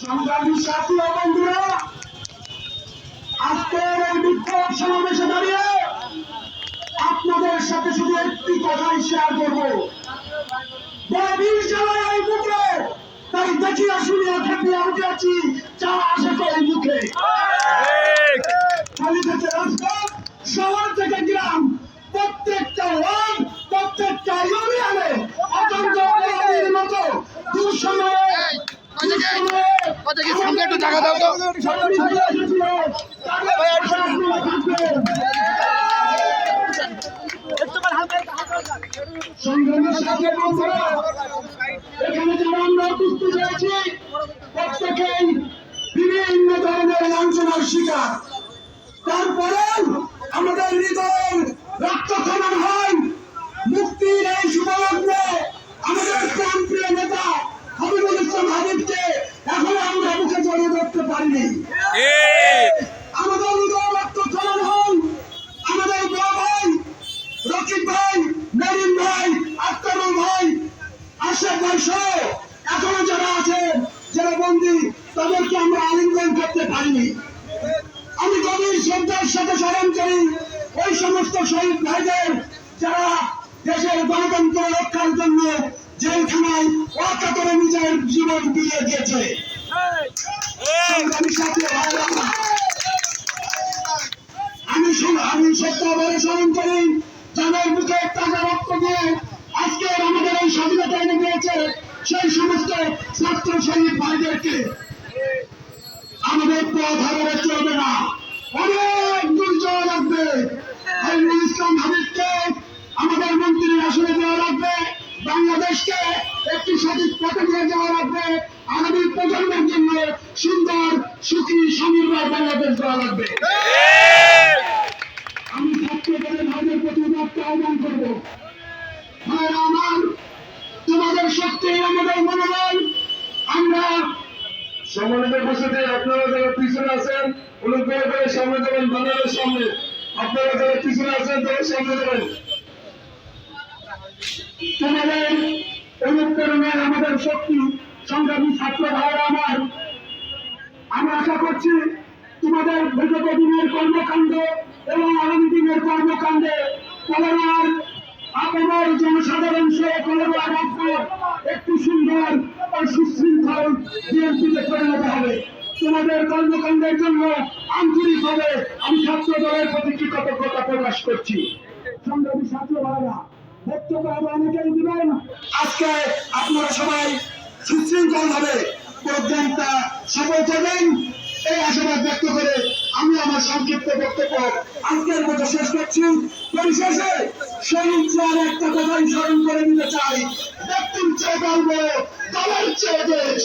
সংগ্রামী সাথী ও বন্ধুরা, আজকের এই বিক্ষোভ সমাবেশে দাঁড়িয়ে আপনাদের সাথে শুধু একটি কথাই শেয়ার করব। বড় বীর জ্বালায় এই মুখে, তাই দেখিয়া শুনিয়া খেপিয়া উঠেছি যা আসে এই মুখে। খালি থেকে রাজপথ, শহর থেকে গ্রাম, প্রত্যেকটা ওয়ার্ড, প্রত্যেকটা ইউনিয়নে অত্যন্ত অপরাধীর মতো দুঃসময়ে একটু টাকা দাও তো। এখানে যারা আমরা উপস্থিত হয়েছি প্রত্যেকেই বিভিন্ন ধরনের লাঞ্ছনার শিকার। তারপরেও আমাদের হৃদয় রক্তক্ষরণ হয়। মুক্তির এই শুভলগ্নে আমাদের প্রাণপ্রিয় নেতা হাবিবুল ইসলাম হাবিবকে এখনো আমরা মুখে জড়িয়ে ধরতে পারিনি। আমাদের হৃদয় রক্তক্ষরণ হয় আমাদের বড় ভাই রকিব ভাই, নরিম ভাই, আক্তারুল ভাই, আশরাফ ভাই সহ এখনো যারা আছেন, যারা বন্দী, তাদেরকে আমরা আলিঙ্গন করতে পারিনি। আমি গভীর শ্রদ্ধার সাথে স্মরণ করি ওই সমস্ত শহীদ ভাইদের যারা দেশের গণতন্ত্র রক্ষার জন্য জেলখানায় অকাতরে নিজের জীবন দিয়ে দিয়েছে। আমি সত্যভাবে স্মরণ করি যাদের মুখে টাকা রক্ত দিয়ে আজকের আমাদের এই স্বাধীনতা এনে দিয়েছে সেই সমস্ত ছাত্র শহীদ ভাইদেরকে। আমাদের পথ হারালে চলবে না, অনেক দূর যাওয়া লাগবে। হাবিবুল ইসলাম হাবিবকে আমাদের মন্ত্রীর আসনে দেওয়া লাগবে, বাংলাদেশকে একটি সঠিক পথে নিয়ে যাওয়া লাগবে, আগামী প্রজন্মের জন্য সুন্দর সুখী স্বনির্ভর বাংলাদেশ দেওয়া লাগবে। আমি ছাত্র দলের ভাইদের প্রতি একটা আহ্বান করবো, ভাইরা আমার, তোমাদের শক্তি আমাদের মনোবল। আমরা সম্মানিত উপস্থিতি, আপনারা যারা পিছনে আছেন অনুগ্রহ করে সামনে যাবেন, বাংলাদেশের সামনে। আপনারা যারা পিছনে আছেন তারা সামনে যাবেন। তোমাদের অনুপ্রেরণায় আমাদের শক্তি। সংগ্রামী ছাত্র ভাইরা আমার, আমি আশা করছি তোমাদের বিগত দিনের কর্মকাণ্ড এবং আগামী দিনের কর্মকাণ্ডে কলেরার আপনার জনসাধারণ সহ কলেরার রাজপথ একটু সুন্দর ও সুশৃঙ্খল বিএনপিতে পরিণত হবে। তোমাদের কর্মকাণ্ডের জন্য আন্তরিকভাবে আমি ছাত্র দলের প্রতি কৃতজ্ঞতা প্রকাশ করছি। সংগ্রামী ছাত্র ভাইরা, বক্তব্য আরো অনেকেই দিবেন। আজকে আপনারা সবাই সুশৃঙ্খল ভাবে প্রোগ্রামটা সফল করবেন এই আশাবাদ ব্যক্ত করে আমি আমার সংক্ষিপ্ত বক্তব্য আজকের মতো শেষ করছি। পরিশেষে শহীদ জিয়ার একটা কথাই স্মরণ করে দিতে চাই, ব্যক্তির চেয়ে গর্ব, দলের চেয়ে দেশ।